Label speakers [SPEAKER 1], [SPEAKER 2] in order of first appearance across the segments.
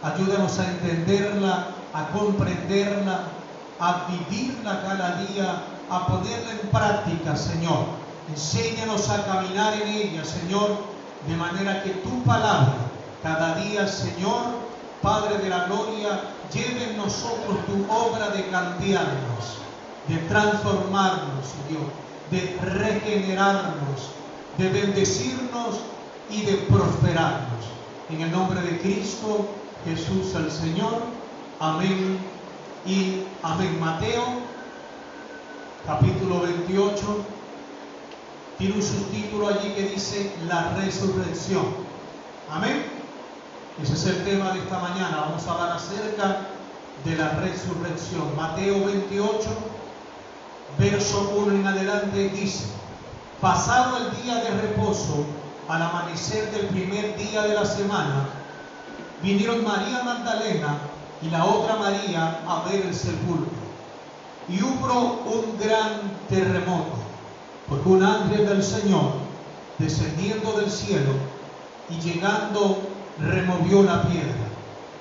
[SPEAKER 1] Ayúdanos a entenderla, a comprenderla, a vivirla cada día, a ponerla en práctica, Señor. Enséñanos a caminar en ella, Señor, de manera que tu palabra cada día, Señor, Padre de la gloria, lleve en nosotros tu obra de cambiarnos, de transformarnos, Señor, de regenerarnos, de bendecirnos y de prosperarnos. En el nombre de Cristo Jesús el Señor. Amén y amén. Mateo, capítulo 28, tiene un subtítulo allí que dice la resurrección. Amén. Ese es el tema de esta mañana. Vamos a hablar acerca de la resurrección. Mateo 28, verso 1 en adelante dice: pasado el día de reposo, al amanecer del primer día de la semana, vinieron María Magdalena y la otra María a ver el sepulcro. Y hubo un gran terremoto, porque un ángel del Señor, descendiendo del cielo y llegando, removió la piedra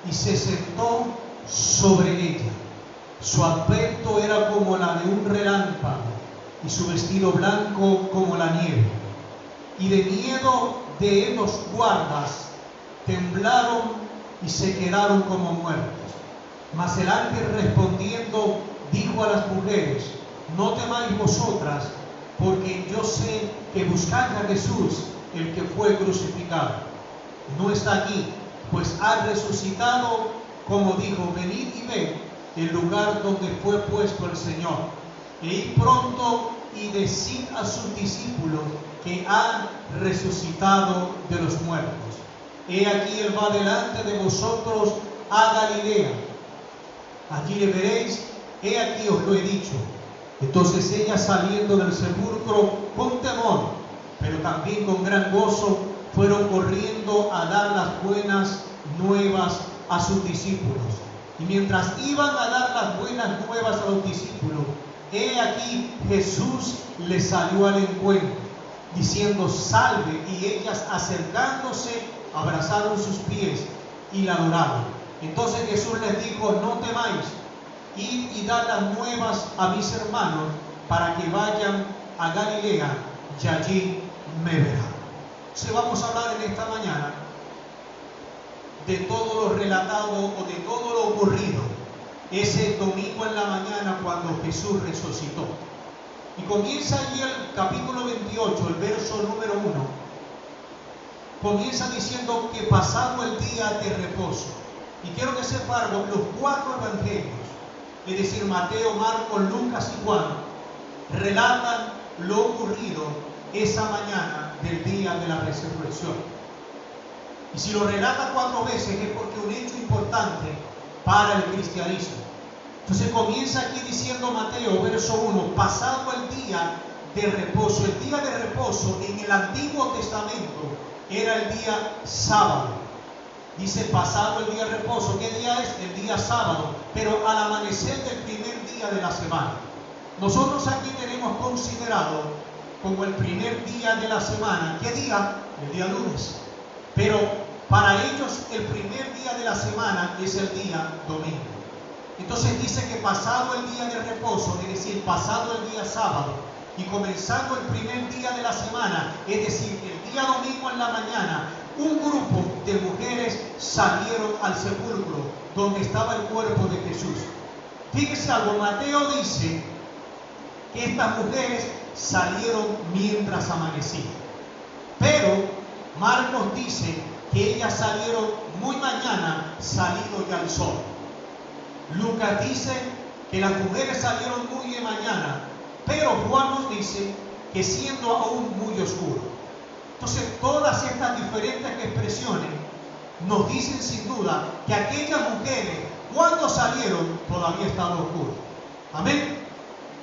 [SPEAKER 1] y se sentó sobre ella. Su aspecto era como la de un relámpago y su vestido blanco como la nieve. Y de miedo de él los guardas temblaron y se quedaron como muertos. Mas el ángel respondiendo dijo a las mujeres: no temáis vosotras, porque yo sé que buscáis a Jesús, el que fue crucificado. No está aquí, pues ha resucitado, como dijo. Venid y ved el lugar donde fue puesto el Señor. E id pronto y decid a sus discípulos que ha resucitado de los muertos. He aquí él va delante de vosotros a Galilea. Allí le veréis. He aquí os lo he dicho. Entonces ellas, saliendo del sepulcro con temor, pero también con gran gozo, fueron corriendo a dar las buenas nuevas a sus discípulos. Y mientras iban a dar las buenas nuevas a los discípulos, he aquí Jesús les salió al encuentro, diciendo: salve. Y ellas, acercándose, abrazaron sus pies y la adoraron. Entonces Jesús les dijo: no temáis, id y dad las nuevas a mis hermanos, para que vayan a Galilea, y allí me verán. Entonces vamos a hablar en esta mañana de todo lo relatado o de todo lo ocurrido ese domingo en la mañana cuando Jesús resucitó. Y comienza allí el capítulo 28, el verso número 1. Comienza diciendo que pasado el día de reposo. Y quiero que sepan algo: los 4 evangelios, es decir, Mateo, Marcos, Lucas y Juan, relatan lo ocurrido esa mañana del día de la resurrección. Y si lo relata 4 veces es porque es un hecho importante para el cristianismo. Entonces comienza aquí diciendo Mateo, verso 1, pasado el día de reposo. El día de reposo en el Antiguo Testamento era el día sábado. Dice pasado el día de reposo. ¿Qué día es? El día sábado, pero al amanecer del primer día de la semana. Nosotros aquí tenemos considerado como el primer día de la semana. ¿Qué día? El día lunes. Pero para ellos el primer día de la semana es el día domingo. Entonces dice que pasado el día de reposo, es decir, pasado el día sábado, y comenzando el primer día de la semana, es decir, el día domingo en la mañana, un grupo de mujeres salieron al sepulcro donde estaba el cuerpo de Jesús. Fíjese algo, Mateo dice que estas mujeres salieron mientras amanecía, pero Marcos dice que ellas salieron muy mañana, salido ya el sol. Lucas dice que las mujeres salieron muy de mañana, pero Juan nos dice que siendo aún muy oscuro. Entonces todas estas diferentes expresiones nos dicen sin duda que aquellas mujeres, cuando salieron, todavía estaba oscuro. Amén.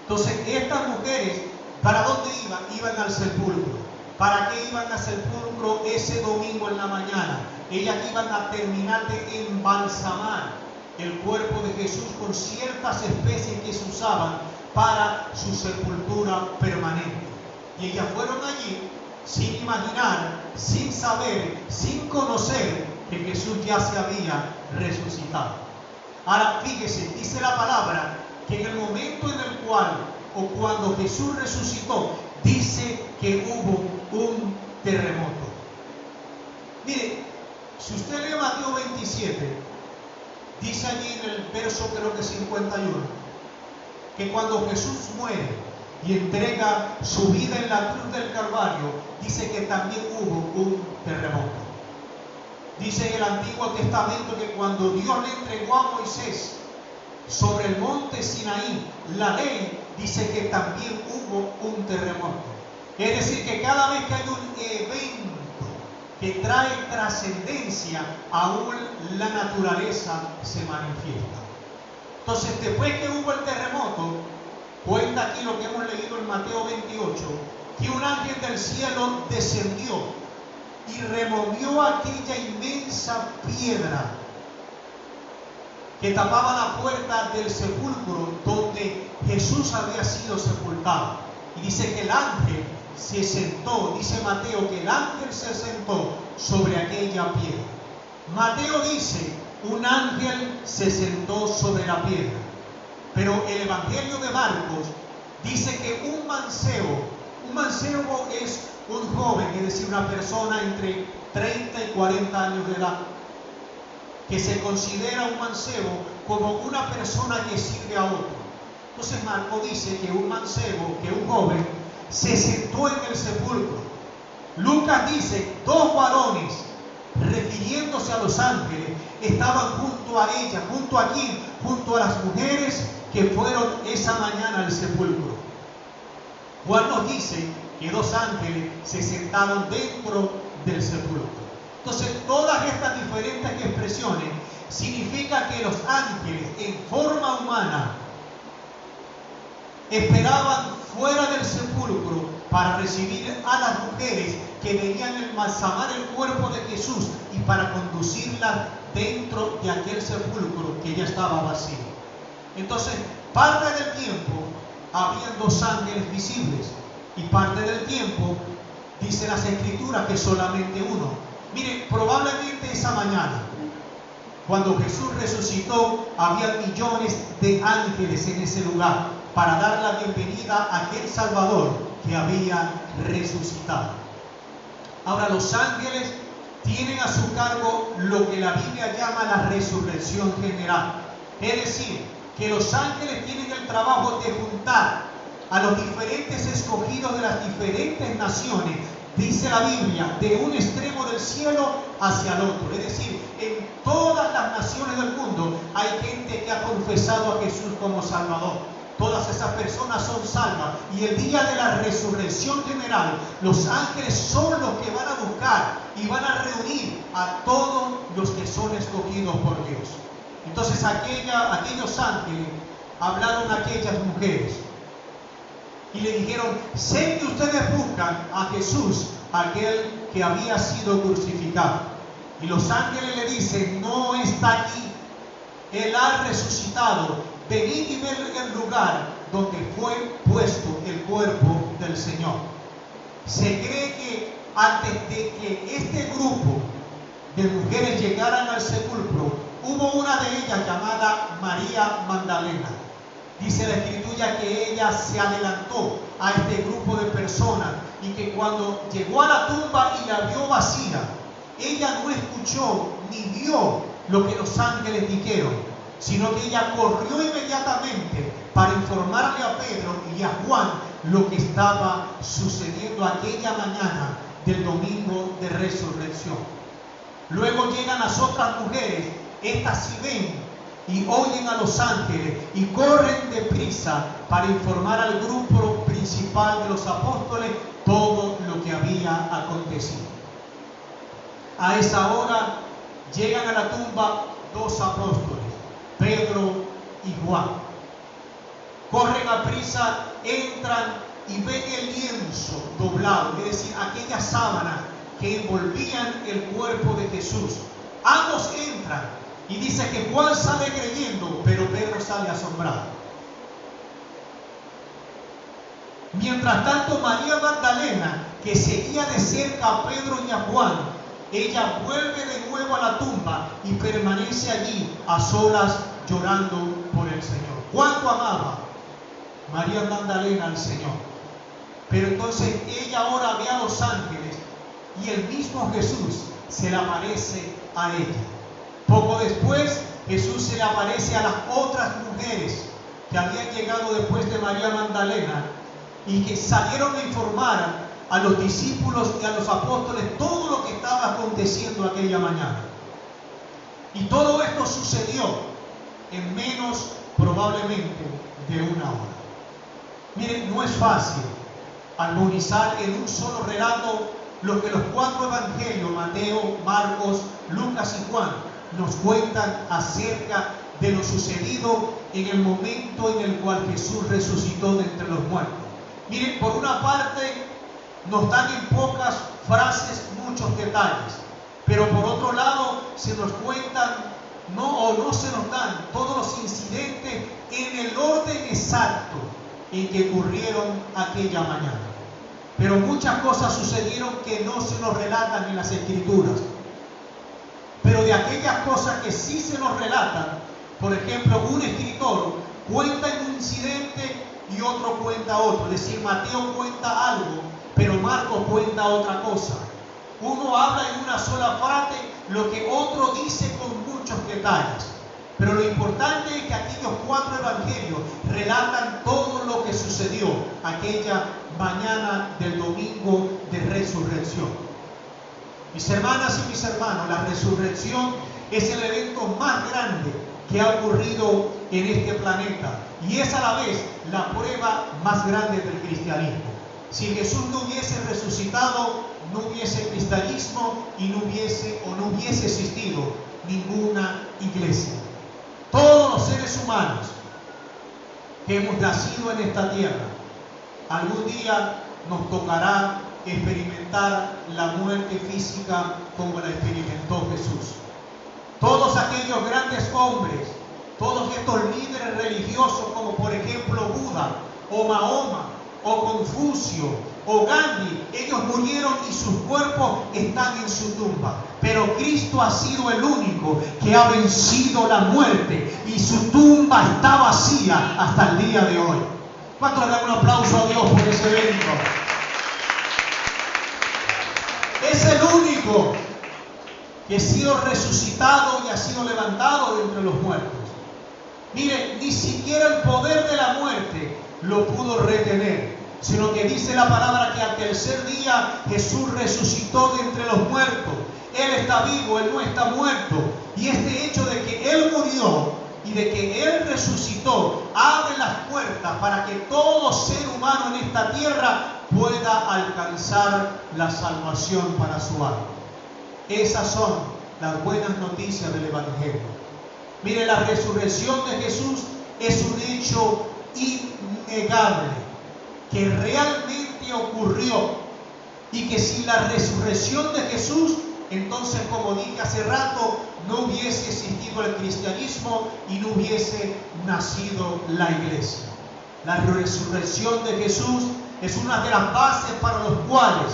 [SPEAKER 1] Entonces estas mujeres, ¿para dónde iban? Iban al sepulcro. ¿Para qué iban al sepulcro ese domingo en la mañana? Ellas iban a terminar de embalsamar el cuerpo de Jesús con ciertas especies que se usaban para su sepultura permanente. Y ellas fueron allí sin imaginar, sin saber, sin conocer que Jesús ya se había resucitado. Ahora, fíjese, dice la palabra que en el momento en el cual, o cuando Jesús resucitó, dice que hubo un terremoto. Mire, si usted lee Mateo 27, dice allí en el verso creo que 51, que cuando Jesús muere y entrega su vida en la cruz del Calvario, dice que también hubo un terremoto. Dice en el Antiguo Testamento que cuando Dios le entregó a Moisés sobre el monte Sinaí la ley, dice que también hubo un terremoto. Es decir, que cada vez que hay un evento que trae trascendencia, aún la naturaleza se manifiesta. Entonces, después que hubo el terremoto, cuenta aquí lo que hemos leído en Mateo 28, que un ángel del cielo descendió y removió aquella inmensa piedra que tapaba la puerta del sepulcro donde Jesús había sido sepultado. Y dice que el ángel se sentó, dice Mateo que el ángel se sentó sobre aquella piedra. Mateo dice, un ángel se sentó sobre la piedra. Pero el Evangelio de Marcos dice que un mancebo es un joven, es decir, una persona entre 30 y 40 años de edad, que se considera un mancebo como una persona que sirve a otro. Entonces Marcos dice que un mancebo, que un joven, se sentó en el sepulcro. Lucas dice, dos varones, refiriéndose a los ángeles, estaban junto a ella, junto a quién, junto a las mujeres que fueron esa mañana al sepulcro. Juan nos dice que dos ángeles se sentaron dentro del sepulcro. Entonces, todas estas diferentes expresiones significan que los ángeles en forma humana esperaban fuera del sepulcro para recibir a las mujeres que venían a embalsamar el cuerpo de Jesús y para conducirlas dentro de aquel sepulcro que ya estaba vacío. Entonces, parte del tiempo habían dos ángeles visibles y parte del tiempo, dice las Escrituras, que solamente uno. Miren, probablemente esa mañana, cuando Jesús resucitó, había millones de ángeles en ese lugar para dar la bienvenida a aquel Salvador que había resucitado. Ahora, los ángeles tienen a su cargo lo que la Biblia llama la resurrección general. Es decir, que los ángeles tienen el trabajo de juntar a los diferentes escogidos de las diferentes naciones, dice la Biblia, de un extremo del cielo hacia el otro. Es decir, en todas las naciones del mundo hay gente que ha confesado a Jesús como Salvador. Todas esas personas son salvas. Y el día de la resurrección general, los ángeles son los que van a buscar y van a reunir a todos los que son escogidos por Dios. Entonces aquellos ángeles hablaron a aquellas mujeres y le dijeron, sé que ustedes buscan a Jesús, aquel que había sido crucificado. Y los ángeles le dicen, no está aquí, Él ha resucitado, venid y ver el lugar donde fue puesto el cuerpo del Señor. Se cree que antes de que este grupo de mujeres llegaran al sepulcro, hubo una de ellas llamada María Magdalena. Dice la Escritura que ella se adelantó a este grupo de personas y que cuando llegó a la tumba y la vio vacía, ella no escuchó ni vio lo que los ángeles dijeron, sino que ella corrió inmediatamente para informarle a Pedro y a Juan lo que estaba sucediendo aquella mañana del domingo de resurrección. Luego llegan las otras mujeres, estas sí ven y oyen a los ángeles y corren deprisa para informar al grupo principal de los apóstoles todo lo que había acontecido. A esa hora llegan a la tumba dos apóstoles, Pedro y Juan. Corren a prisa, entran y ven el lienzo doblado, es decir, aquellas sábanas que envolvían el cuerpo de Jesús. Ambos entran y dice que Juan sale creyendo, pero Pedro sale asombrado. Mientras tanto, María Magdalena, que seguía de cerca a Pedro y a Juan, ella vuelve de nuevo a la tumba y permanece allí a solas llorando por el Señor. ¿Cuánto amaba María Magdalena al Señor? Pero entonces ella ahora ve a los ángeles y el mismo Jesús se le aparece a ella. Poco después, Jesús se le aparece a las otras mujeres que habían llegado después de María Magdalena y que salieron a informar a los discípulos y a los apóstoles todo lo que estaba aconteciendo aquella mañana. Y todo esto sucedió en menos probablemente de una hora. Miren, no es fácil armonizar en un solo relato lo que los 4 evangelios, Mateo, Marcos, Lucas y Juan, nos cuentan acerca de lo sucedido en el momento en el cual Jesús resucitó de entre los muertos. Miren, por una parte nos dan en pocas frases muchos detalles, pero por otro lado se nos cuentan, no se nos dan todos los incidentes en el orden exacto en que ocurrieron aquella mañana. Pero muchas cosas sucedieron que no se nos relatan en las Escrituras. Pero de aquellas cosas que sí se nos relatan, por ejemplo, un escritor cuenta un incidente y otro cuenta otro. Es decir, Mateo cuenta algo, pero Marcos cuenta otra cosa. Uno habla en una sola frase lo que otro dice con muchos detalles. Pero lo importante es que aquellos 4 evangelios relatan todo lo que sucedió aquella mañana del domingo de resurrección. Mis hermanas y mis hermanos, la resurrección es el evento más grande que ha ocurrido en este planeta y es a la vez la prueba más grande del cristianismo. Si Jesús no hubiese resucitado, no hubiese cristianismo y no hubiese existido ninguna iglesia. Todos los seres humanos que hemos nacido en esta tierra, algún día nos tocará experimentar la muerte física como la experimentó Jesús. Todos aquellos grandes hombres, todos estos líderes religiosos como por ejemplo Buda o Mahoma o Confucio o Gandhi, ellos murieron y sus cuerpos están en su tumba. Pero Cristo ha sido el único que ha vencido la muerte y su tumba está vacía hasta el día de hoy. ¿Cuántos le dan un aplauso a Dios por ese evento? Es el único que ha sido resucitado y ha sido levantado de entre los muertos. Mire, ni siquiera el poder de la muerte lo pudo retener, sino que dice la palabra que al tercer día Jesús resucitó de entre los muertos. Él está vivo, Él no está muerto. Y este hecho de que Él murió y de que Él resucitó abre las puertas para que todo ser humano en esta tierra pueda alcanzar la salvación para su alma. Esas son las buenas noticias del Evangelio. Mire, la resurrección de Jesús es un hecho innegable, que realmente ocurrió, y que sin la resurrección de Jesús, entonces, como dije hace rato, no hubiese existido el cristianismo y no hubiese nacido la iglesia. La resurrección de Jesús es una de las bases para los cuales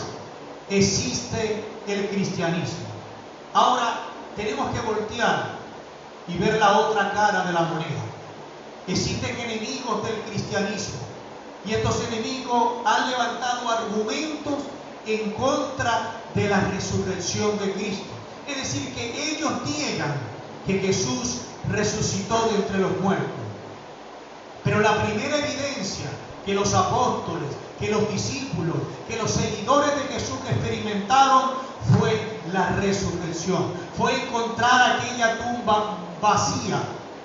[SPEAKER 1] existe el cristianismo. Ahora tenemos que voltear y ver la otra cara de la moneda. Existen enemigos del cristianismo y estos enemigos han levantado argumentos en contra de la resurrección de Cristo. Es decir, que ellos niegan que Jesús resucitó de entre los muertos. Pero la primera evidencia que los apóstoles, que los discípulos, que los seguidores de Jesús experimentaron fue la resurrección. Fue encontrar aquella tumba vacía.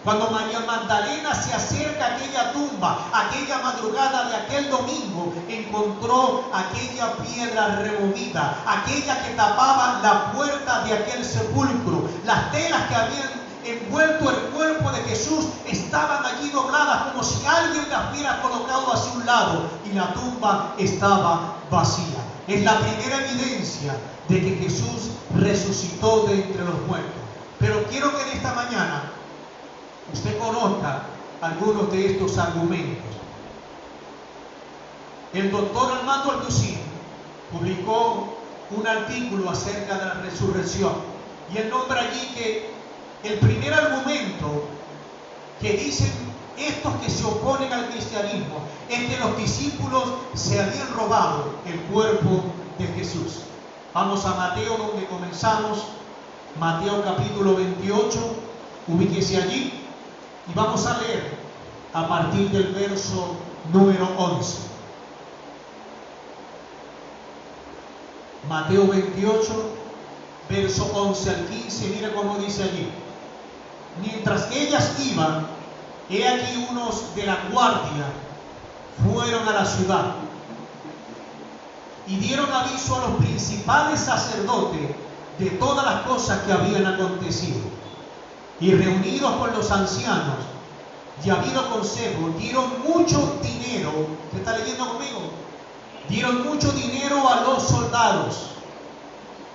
[SPEAKER 1] Cuando María Magdalena se acerca a aquella tumba, aquella madrugada de aquel domingo, encontró aquella piedra removida, aquella que tapaba la puerta de aquel sepulcro. Las telas que habían envuelto el cuerpo de Jesús estaban allí dobladas como si alguien las hubiera colocado hacia un lado y la tumba estaba vacía. Es la primera evidencia de que Jesús resucitó de entre los muertos. Pero quiero que en esta mañana usted conozca algunos de estos argumentos. El doctor Armando Alducin publicó un artículo acerca de la resurrección. Y él nombra allí que el primer argumento que dicen estos que se oponen al cristianismo es que los discípulos se habían robado el cuerpo de Jesús. Vamos a Mateo, donde comenzamos. Mateo capítulo 28, ubíquese allí y vamos a leer a partir del verso número 11. Mateo 28, verso 11 al 15, mira cómo dice allí. Mientras ellas iban, he aquí unos de la guardia fueron a la ciudad y dieron aviso a los principales sacerdotes de todas las cosas que habían acontecido. Y reunidos con los ancianos y habido consejo, dieron mucho dinero. ¿Usted está leyendo conmigo? Dieron mucho dinero a los soldados,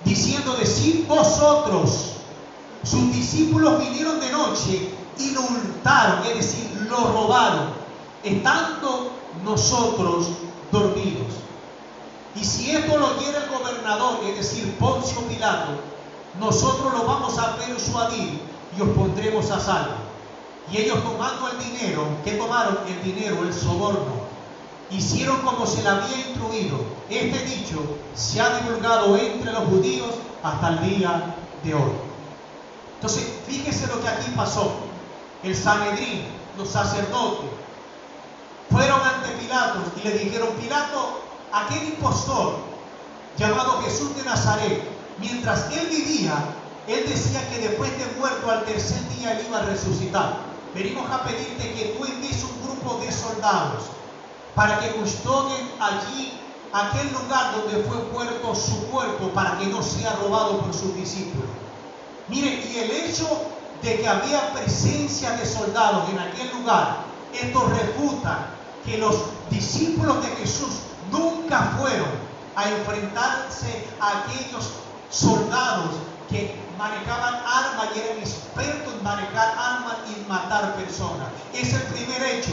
[SPEAKER 1] diciendo: decid vosotros, sus discípulos vinieron de noche y lo hurtaron, es decir, lo robaron, estando nosotros dormidos. Y si esto lo oyera el gobernador, es decir, Poncio Pilato, nosotros lo vamos a persuadir y os pondremos a salvo. Y ellos, tomando el dinero, ¿qué tomaron? El dinero, el soborno. Hicieron como se le había instruido. Este dicho se ha divulgado entre los judíos hasta el día de hoy. Entonces, fíjese lo que aquí pasó. El Sanedrín, los sacerdotes, fueron ante Pilato y le dijeron: Pilato, aquel impostor llamado Jesús de Nazaret, mientras él vivía, él decía que después de muerto al tercer día él iba a resucitar. Venimos a pedirte que tú envíes un grupo de soldados para que custodien allí aquel lugar donde fue puesto su cuerpo, para que no sea robado por sus discípulos. Mire, y el hecho de que había presencia de soldados en aquel lugar, esto refuta que los discípulos de Jesús nunca fueron a enfrentarse a aquellos soldados que manejaban armas y eran expertos en manejar armas y matar personas. Es el primer hecho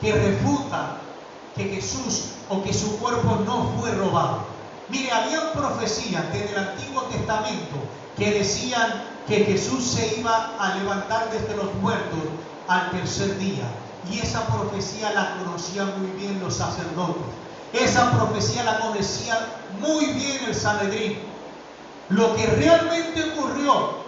[SPEAKER 1] que refuta que Jesús o que su cuerpo no fue robado. Mire, había profecías desde el Antiguo Testamento que decían que Jesús se iba a levantar desde los muertos al tercer día. Y esa profecía la conocían muy bien los sacerdotes. Esa profecía la conocía muy bien el Sanedrín. Lo que realmente ocurrió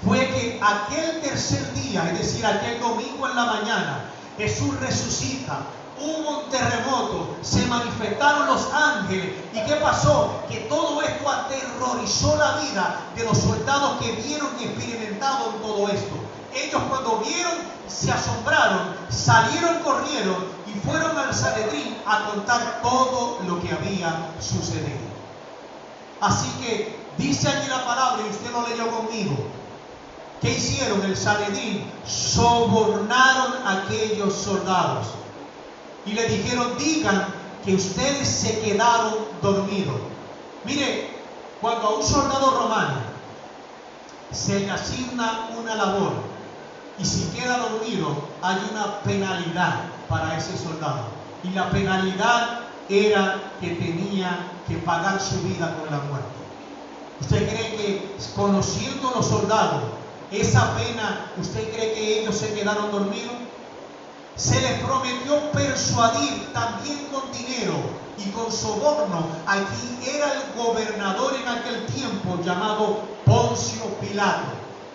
[SPEAKER 1] fue que aquel tercer día, es decir, aquel domingo en la mañana, Jesús resucita. Hubo un terremoto, se manifestaron los ángeles. ¿Y qué pasó? Que todo esto aterrorizó la vida de los soldados que vieron y experimentaron todo esto. Ellos, cuando vieron, se asombraron, salieron corriendo y fueron al Sanedrín a contar todo lo que había sucedido. Así que dice allí la palabra, y usted lo leyó conmigo. ¿Qué hicieron? El Sanedrín sobornaron a aquellos soldados y le dijeron: digan que ustedes se quedaron dormidos. Mire, cuando a un soldado romano se le asigna una labor y si queda dormido, hay una penalidad para ese soldado. Y la penalidad era que tenía que pagar su vida con la muerte. ¿Usted cree que, conociendo a los soldados, esa pena, usted cree que ellos se quedaron dormidos? Se les prometió persuadir también con dinero y con soborno a quien era el gobernador en aquel tiempo, llamado Poncio Pilato.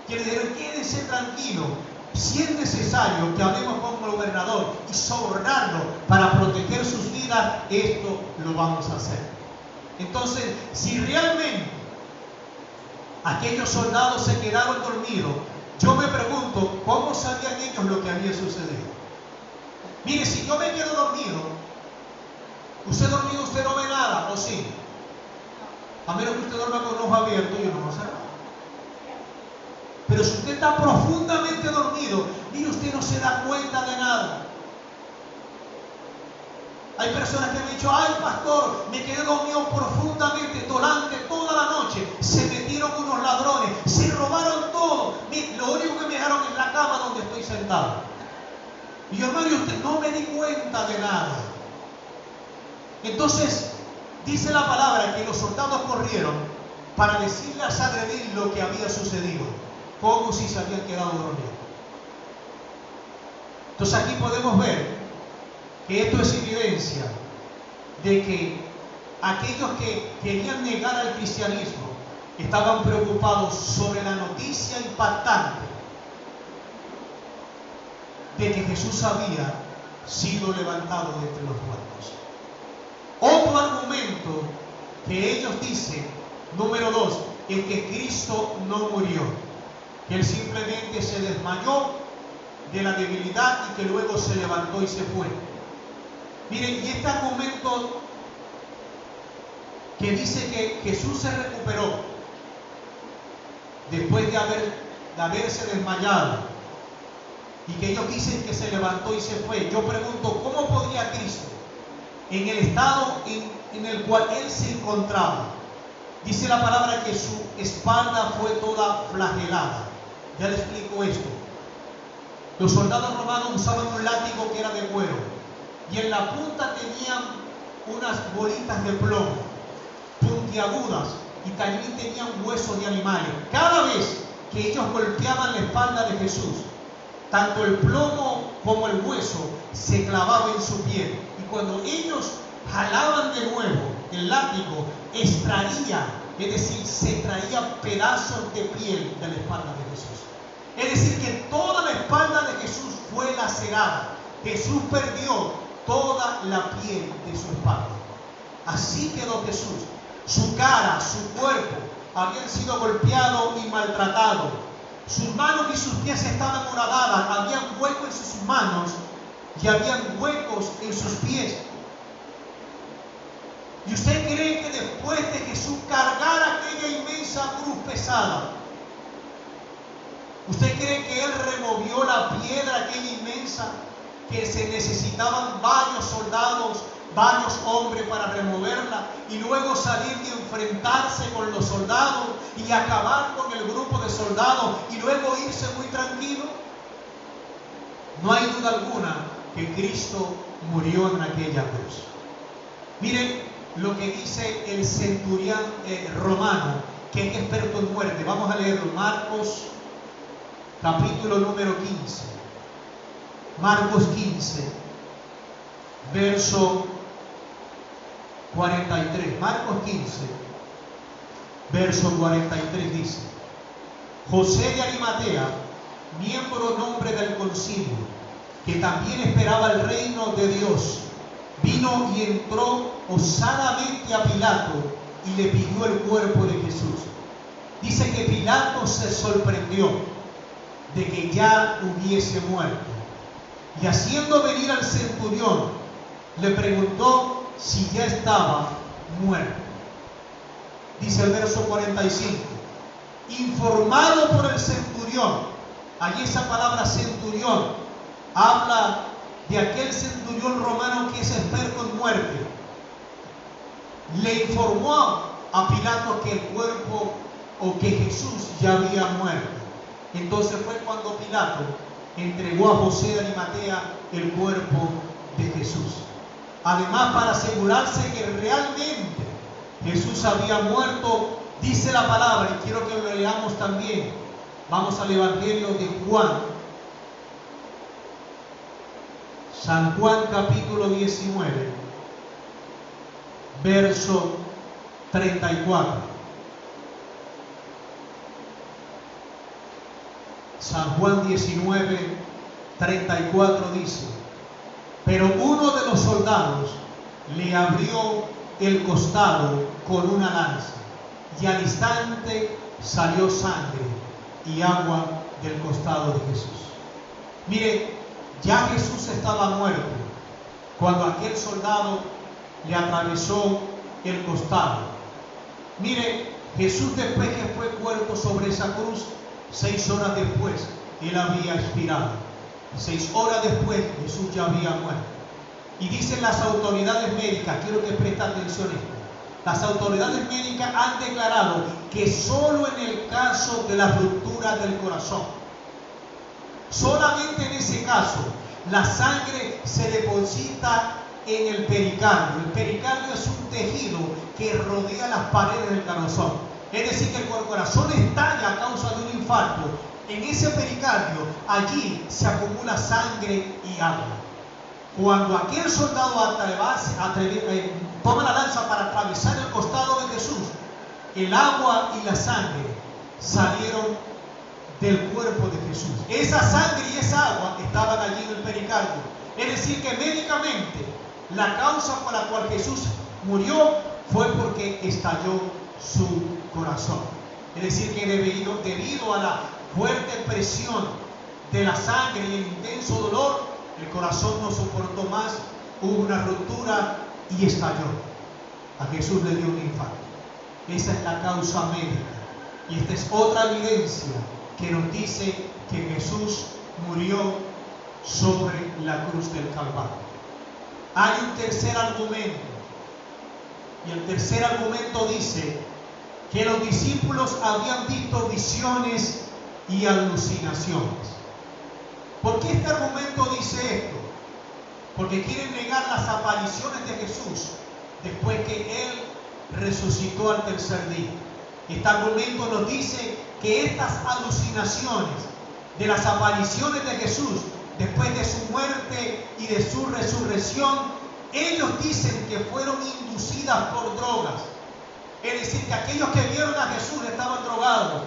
[SPEAKER 1] Que le dijeron: quédense tranquilos, si es necesario que hablemos con el gobernador y sobornarlo para proteger sus vidas, esto lo vamos a hacer. Entonces, si realmente aquellos soldados se quedaron dormidos, yo me pregunto, ¿cómo sabían ellos lo que había sucedido? Mire, si yo me quedo dormido, usted no ve nada, ¿o sí? A menos que usted duerma con los ojos abiertos, yo no va a hacer nada. Pero si usted está profundamente dormido, mire, usted no se da cuenta de nada. Hay personas que me han dicho: ay, pastor, me quedé dormido profundamente durante toda la noche. Se metieron unos ladrones, se robaron todo. Mire, lo único que me dejaron es la cama donde estoy sentado. Y yo, hermano, usted no me di cuenta de nada. Entonces, Dice la palabra que los soldados corrieron para decirle a Sanedrín lo que había sucedido, como si se habían quedado dormidos. Entonces aquí podemos ver que esto es evidencia de que aquellos que querían negar al cristianismo estaban preocupados sobre la noticia impactante de que Jesús había sido levantado de entre los muertos. Otro argumento que ellos dicen, número 2, es que Cristo no murió, que Él simplemente se desmayó de la debilidad y que luego se levantó y se fue. Miren, y este argumento que dice que Jesús se recuperó después de haberse desmayado y que ellos dicen que se levantó y se fue, yo pregunto, ¿cómo podría Cristo, en el estado en el cual Él se encontraba? Dice la palabra que su espalda fue toda flagelada. Ya le explico esto. Los soldados romanos usaban un látigo que era de cuero y en la punta tenían unas bolitas de plomo puntiagudas y también tenían huesos de animales. Cada vez que ellos golpeaban la espalda de Jesús, tanto el plomo como el hueso se clavaba en su piel, y cuando ellos jalaban de nuevo el látigo, extraía, es decir, se traía pedazos de piel de la espalda de Jesús. Es decir, que toda la espalda de Jesús fue lacerada. Jesús perdió toda la piel de su espalda. Así quedó Jesús. Su cara, su cuerpo habían sido golpeados y maltratados. Sus manos y sus pies estaban horadadas. Habían huecos en sus manos y habían huecos en sus pies. ¿Y usted cree que después de Jesús cargar aquella inmensa cruz pesada, usted cree que Él removió la piedra aquella inmensa, que se necesitaban varios soldados, varios hombres para removerla, y luego salir y enfrentarse con los soldados y acabar con el grupo de soldados y luego irse muy tranquilo? No hay duda alguna que Cristo murió en aquella cruz. Miren lo que dice el centurión romano, que es experto en muerte. Vamos a leerlo, Marcos capítulo número 15. Marcos 15, verso 43. Marcos 15, verso 43 dice: José de Arimatea, miembro nombre del concilio, que también esperaba el reino de Dios, vino y entró osadamente a Pilato y le pidió el cuerpo de Jesús. Dice que Pilato se sorprendió de que ya hubiese muerto, y haciendo venir al centurión, le preguntó si ya estaba muerto. Dice el verso 45, informado por el centurión. Allí esa palabra centurión habla de aquel centurión romano que es experto en muerte. Le informó a Pilato que el cuerpo, o que Jesús ya había muerto. Entonces fue cuando Pilato entregó a José de Arimatea el cuerpo de Jesús. Además, para asegurarse que realmente Jesús había muerto, dice la palabra, y quiero que lo leamos también. Vamos al Evangelio de Juan, San Juan capítulo 19, verso 34. San Juan 19, 34 dice: pero uno de los soldados le abrió el costado con una lanza, y al instante salió sangre y agua del costado de Jesús. Mire, ya Jesús estaba muerto cuando aquel soldado le atravesó el costado. Mire, Jesús, después que fue muerto sobre esa cruz, 6 horas después, Él había expirado. 6 horas después, Jesús ya había muerto. Y dicen las autoridades médicas, quiero que preste atención a esto, las autoridades médicas han declarado que solo en el caso de la ruptura del corazón, solamente en ese caso, la sangre se deposita en el pericardio. El pericardio es un tejido que rodea las paredes del corazón. Es decir, que el corazón estalla a causa de un infarto. En ese pericardio, allí se acumula sangre y agua. Cuando aquel soldado toma la lanza para atravesar el costado de Jesús, el agua y la sangre salieron del cuerpo de Jesús. Esa sangre y esa agua estaban allí en el pericardio. Es decir, que médicamente la causa por la cual Jesús murió fue porque estalló su corazón. Es decir, que debido a la fuerte presión de la sangre y el intenso dolor, el corazón no soportó más, hubo una ruptura y estalló. A Jesús le dio un infarto. Esa es la causa médica. Y esta es otra evidencia que nos dice que Jesús murió sobre la cruz del Calvario. Hay un tercer argumento. Y el tercer argumento dice que los discípulos habían visto visiones y alucinaciones. ¿Por qué este argumento dice esto? Porque quieren negar las apariciones de Jesús después que Él resucitó al tercer día. Este argumento nos dice que estas alucinaciones de las apariciones de Jesús después de su muerte y de su resurrección, ellos dicen que fueron inducidas por drogas. Es decir, que aquellos que vieron a Jesús estaban drogados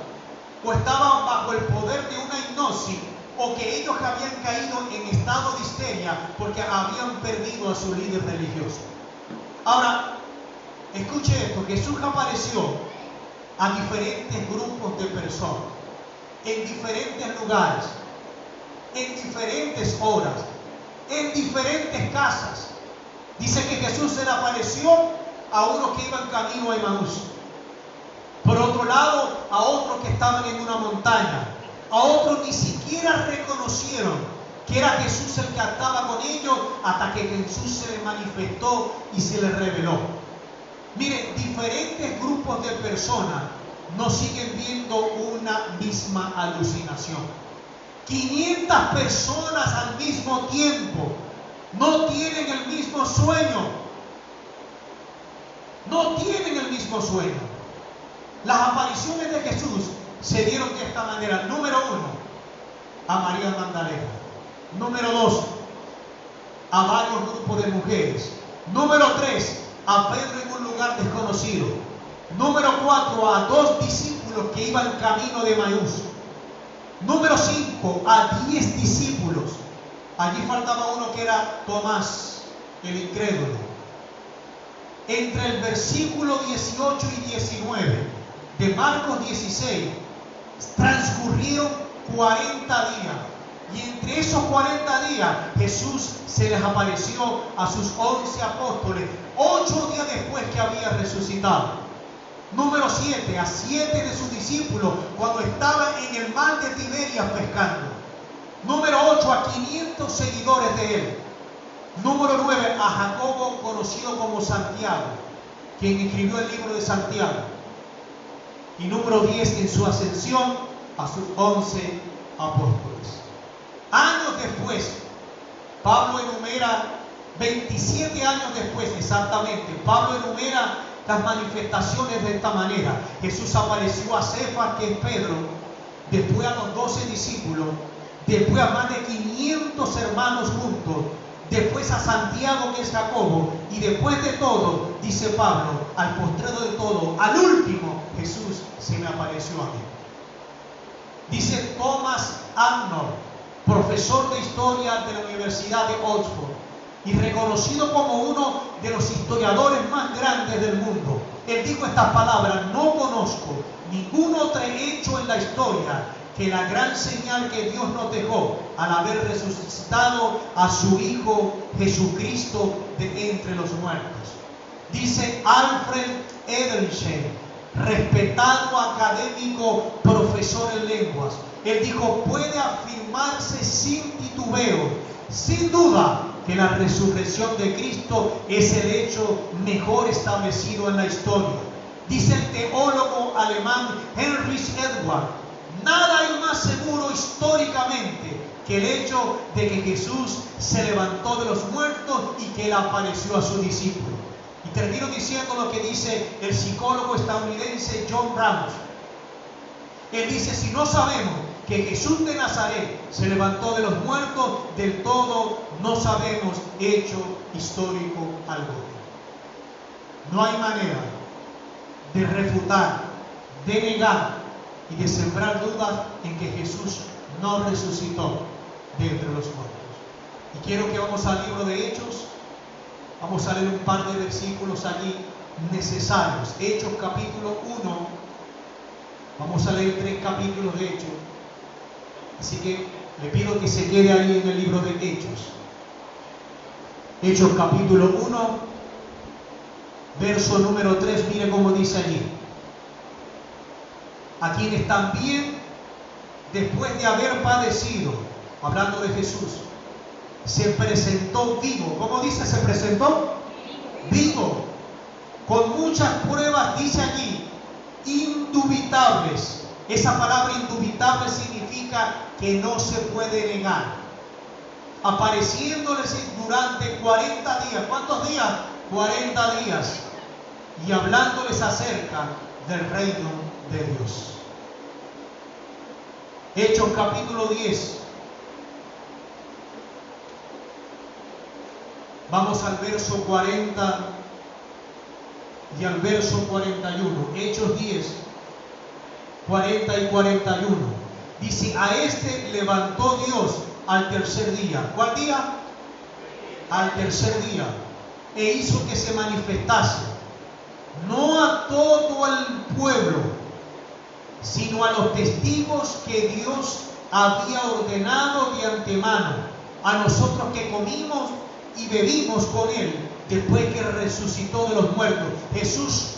[SPEAKER 1] o estaban bajo el poder de una hipnosis, o que ellos habían caído en estado de histeria porque habían perdido a su líder religioso. Ahora, escuche esto: Jesús apareció a diferentes grupos de personas, en diferentes lugares, en diferentes horas, en diferentes casas. Dice que Jesús se le apareció a unos que iban camino a Emaús, por otro lado a otros que estaban en una montaña, a otros ni siquiera reconocieron que era Jesús el que estaba con ellos hasta que Jesús se les manifestó y se les reveló. Miren, diferentes grupos de personas no siguen viendo una misma alucinación. 500 personas al mismo tiempo no tienen el mismo sueño. No tienen el mismo sueño. Las apariciones de Jesús se dieron de esta manera. Número 1, a María Magdalena. Número 2, a varios grupos de mujeres. Número 3, a Pedro en un lugar desconocido. Número 4, a 2 discípulos que iban camino de Emaús. Número 5, a 10 discípulos. Allí faltaba uno que era Tomás, el incrédulo. Entre el versículo 18 y 19 de Marcos 16, transcurrieron 40 días. Y entre esos 40 días, Jesús se les apareció a sus 11 apóstoles, 8 días después que había resucitado. Número 7, a 7 de sus discípulos cuando estaban en el mar de Tiberias pescando. Número 8, a 500 seguidores de él. Número 9, a Jacobo, conocido como Santiago, quien escribió el libro de Santiago. Y número 10, en su ascensión, a sus 11 apóstoles. Años después, Pablo enumera, 27 años después exactamente, Pablo enumera las manifestaciones de esta manera. Jesús apareció a Cefas, que es Pedro, después a los 12 discípulos, después a más de 500 hermanos juntos, después a Santiago, que es Jacobo, y después de todo, dice Pablo, al postrero de todo, al último, Jesús se me apareció a mí. Dice Thomas Arnold, profesor de historia de la Universidad de Oxford y reconocido como uno de los historiadores más grandes del mundo. Él dijo estas palabras: no conozco ningún otro hecho en la historia que la gran señal que Dios nos dejó al haber resucitado a su Hijo Jesucristo de entre los muertos. Dice Alfred Edelstein, respetado académico, profesor en lenguas. Él dijo: puede afirmarse sin titubeo, sin duda, que la resurrección de Cristo es el hecho mejor establecido en la historia. Dice el teólogo alemán Heinrich Edward: nada hay más seguro históricamente que el hecho de que Jesús se levantó de los muertos y que Él apareció a sus discípulos. Y termino diciendo lo que dice el psicólogo estadounidense John Ramos. Él dice, si no sabemos que Jesús de Nazaret se levantó de los muertos, del todo no sabemos hecho histórico alguno. No hay manera de refutar, de negar y de sembrar dudas en que Jesús no resucitó de entre los muertos. Y quiero que vamos al libro de Hechos. Vamos a leer un par de versículos allí necesarios. Hechos capítulo 1. Vamos a leer 3 capítulos de Hechos. Así que le pido que se quede ahí en el libro de Hechos. Hechos capítulo 1, verso número 3. Mire cómo dice allí. A quienes también, después de haber padecido, hablando de Jesús, se presentó vivo. ¿Cómo dice? Se presentó vivo. Con muchas pruebas, dice allí, indubitables. Esa palabra indubitable significa que no se puede negar. Apareciéndoles durante 40 días. ¿Cuántos días? 40 días. Y hablándoles acerca del reino de Dios. Hechos capítulo 10. Vamos al verso 40 y al verso 41. Hechos 10, 40 y 41. Dice, a este levantó Dios al tercer día. ¿Cuál día? Al tercer día. E hizo que se manifestase, no a todo el pueblo, sino a los testigos que Dios había ordenado de antemano, a nosotros que comimos y bebimos con Él después que resucitó de los muertos. Jesús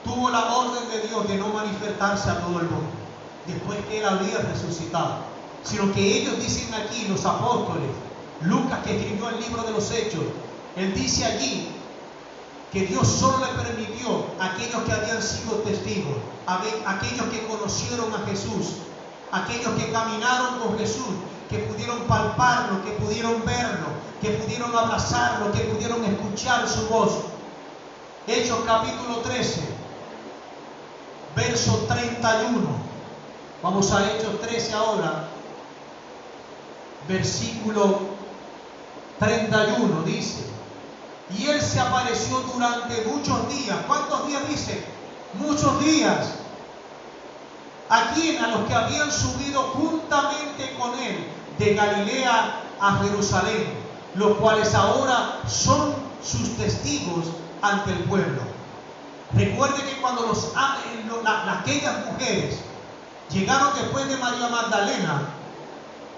[SPEAKER 1] tuvo la orden de Dios de no manifestarse a todo el mundo después que Él había resucitado, sino que ellos dicen aquí, los apóstoles, Lucas, que escribió el libro de los Hechos, él dice allí que Dios solo le permitió a aquellos que habían sido testigos, a aquellos que conocieron a Jesús, aquellos que caminaron con Jesús, que pudieron palparlo, que pudieron verlo, que pudieron abrazarlo, que pudieron escuchar su voz. Hechos capítulo 13, verso 31. Vamos a Hechos 13 ahora, versículo 31, dice, y Él se apareció durante muchos días. ¿Cuántos días dice? Muchos días. ¿A quién? A los que habían subido juntamente con Él de Galilea a Jerusalén, los cuales ahora son sus testigos ante el pueblo. Recuerden que cuando aquellas mujeres llegaron después de María Magdalena,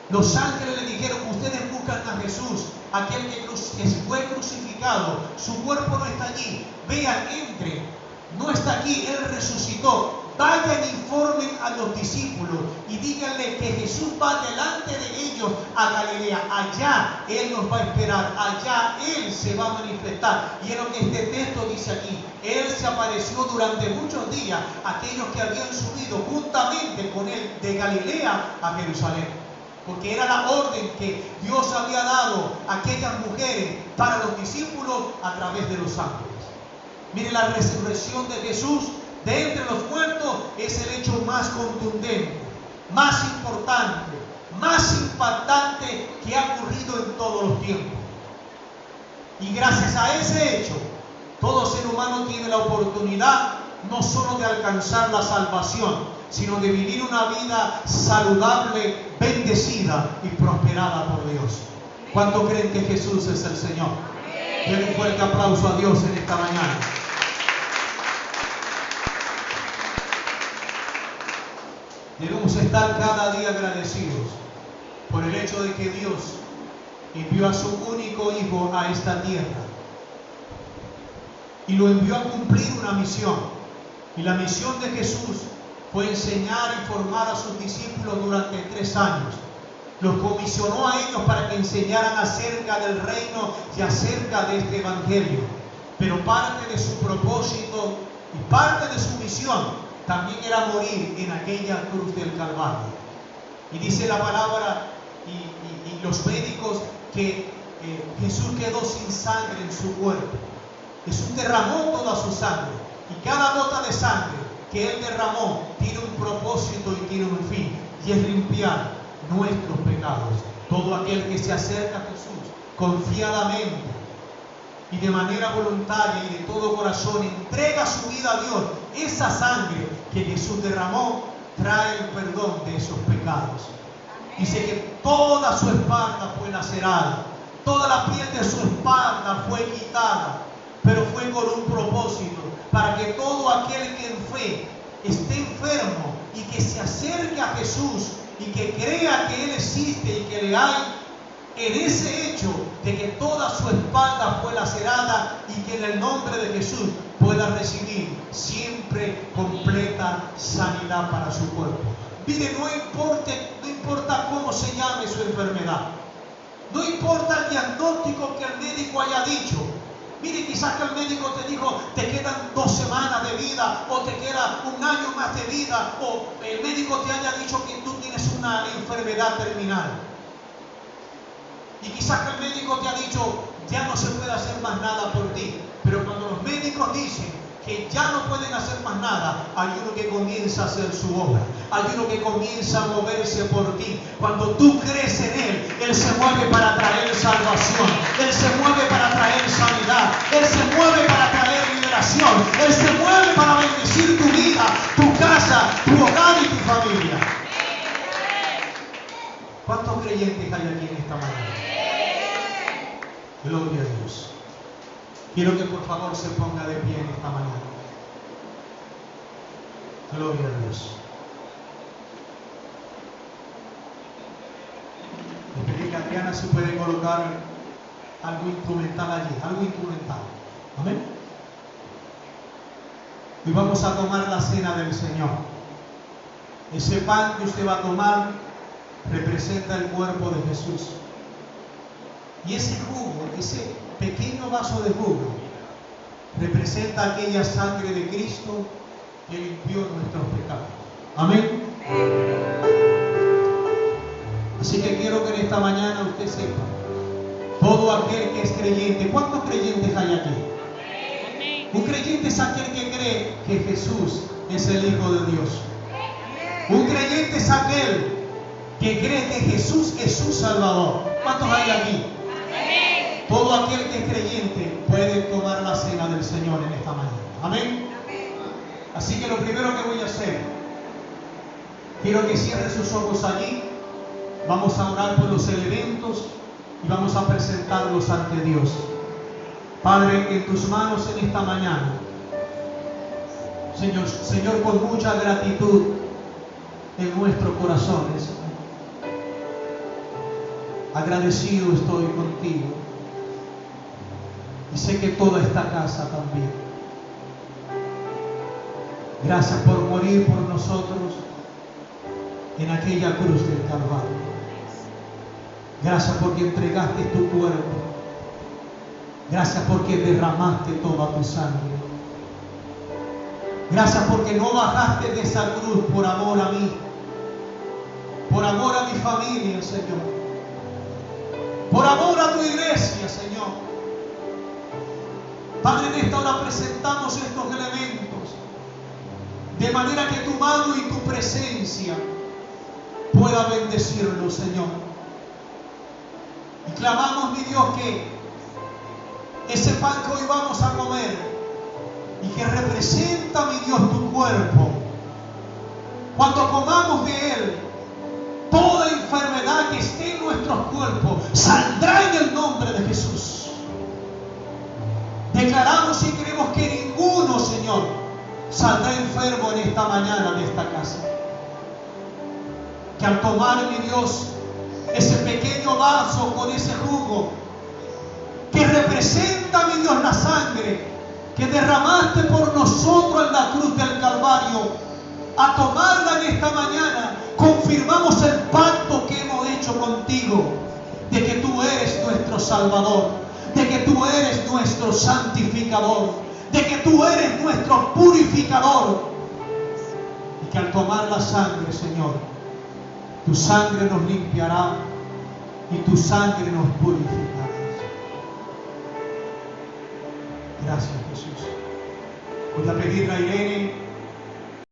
[SPEAKER 1] los ángeles le dijeron, ustedes buscan a Jesús, aquel que fue crucificado, su cuerpo no está allí, vean, entren, no está aquí, Él resucitó. Vayan e informen a los discípulos y díganle que Jesús va delante de ellos a Galilea. Allá Él nos va a esperar, allá Él se va a manifestar. Y es lo que este texto dice aquí. Él se apareció durante muchos días a aquellos que habían subido juntamente con Él de Galilea a Jerusalén. Porque era la orden que Dios había dado a aquellas mujeres para los discípulos a través de los ángeles. Mire, la resurrección de Jesús de entre los muertos es el hecho más contundente, más importante, más impactante que ha ocurrido en todos los tiempos. Y gracias a ese hecho, todo ser humano tiene la oportunidad no solo de alcanzar la salvación, sino de vivir una vida saludable, bendecida y prosperada por Dios. ¿Cuánto creen que Jesús es el Señor? Den un fuerte aplauso a Dios en esta mañana. Debemos estar cada día agradecidos por el hecho de que Dios envió a su único Hijo a esta tierra y lo envió a cumplir una misión. Y la misión de Jesús fue enseñar y formar a sus discípulos durante 3 años. Los comisionó a ellos para que enseñaran acerca del reino y acerca de este evangelio. Pero parte de su propósito y parte de su misión también era morir en aquella cruz del Calvario. Y dice la palabra y los médicos que Jesús quedó sin sangre en su cuerpo. Jesús derramó toda su sangre, y cada gota de sangre que Él derramó tiene un propósito y tiene un fin, y es limpiar nuestros pecados. Todo aquel que se acerca a Jesús confiadamente y de manera voluntaria y de todo corazón entrega su vida a Dios, esa sangre que Jesús derramó trae el perdón de esos pecados. Dice que toda su espalda fue lacerada, toda la piel de su espalda fue quitada, pero fue con un propósito, para que todo aquel que en fe esté enfermo y que se acerque a Jesús y que crea que Él existe y que le hay, en ese hecho de que toda su espalda fue lacerada, y que en el nombre de Jesús pueda recibir siempre completa sanidad para su cuerpo. Mire, no importa cómo se llame su enfermedad, no importa el diagnóstico que el médico haya dicho. Mire, quizás que el médico te dijo, te quedan 2 semanas de vida, o te queda 1 año más de vida, o el médico te haya dicho que tú tienes una enfermedad terminal. Y quizás que el médico te ha dicho, ya no se puede hacer más nada por ti. Pero cuando los médicos dicen que ya no pueden hacer más nada, hay uno que comienza a hacer su obra, hay uno que comienza a moverse por ti. Cuando tú crees en Él, Él se mueve para traer salvación, Él se mueve para traer sanidad, Él se mueve para traer liberación, Él se mueve para bendecir tu vida, tu casa, tu hogar y tu familia. ¿Cuántos creyentes hay aquí en esta mañana? Gloria a Dios. Quiero que por favor se ponga de pie en esta mañana. Gloria a Dios. Le pedí que Adriana se puede colocar algo instrumental allí, algo instrumental. Amén. Y vamos a tomar la cena del Señor. Ese pan que usted va a tomar representa el cuerpo de Jesús. Y ese jugo, ese pequeño vaso de jugo, representa aquella sangre de Cristo que limpió nuestros pecados. Amén. Así que quiero que en esta mañana usted sepa, todo aquel que es creyente. ¿Cuántos creyentes hay aquí? Un creyente es aquel que cree que Jesús es el Hijo de Dios. Un creyente es aquel que cree que Jesús es su Salvador. ¿Cuántos hay aquí? Todo aquel que es creyente puede tomar la cena del Señor en esta mañana. Amén. Así que lo primero que voy a hacer, quiero que cierre sus ojos allí. Vamos a orar por los elementos y vamos a presentarlos ante Dios. Padre, en tus manos en esta mañana, Señor, con mucha gratitud en nuestros corazones, agradecido estoy contigo. Y sé que toda esta casa también. Gracias por morir por nosotros en aquella cruz del Calvario. Gracias porque entregaste tu cuerpo. Gracias porque derramaste toda tu sangre. Gracias porque no bajaste de esa cruz por amor a mí, por amor a mi familia, Señor, por amor a tu iglesia, Señor. Padre, en esta hora presentamos estos elementos de manera que tu mano y tu presencia pueda bendecirlos, Señor. Y clamamos, mi Dios, que ese pan que hoy vamos a comer y que representa, mi Dios, tu cuerpo, cuando comamos de él, toda enfermedad que esté en nuestros cuerpos saldrá en el nombre de Jesús. Declaramos y creemos que ninguno, Señor, saldrá enfermo en esta mañana de esta casa. Que al tomar, mi Dios, ese pequeño vaso con ese jugo que representa, mi Dios, la sangre que derramaste por nosotros en la cruz del Calvario, a tomarla en esta mañana, confirmamos el pacto que hemos hecho contigo, de que tú eres nuestro Salvador, de que tú eres nuestro santificador, de que tú eres nuestro purificador. Y que al tomar la sangre, Señor, tu sangre nos limpiará, y tu sangre nos purificará. Gracias, Jesús. Voy a pedirle a Irene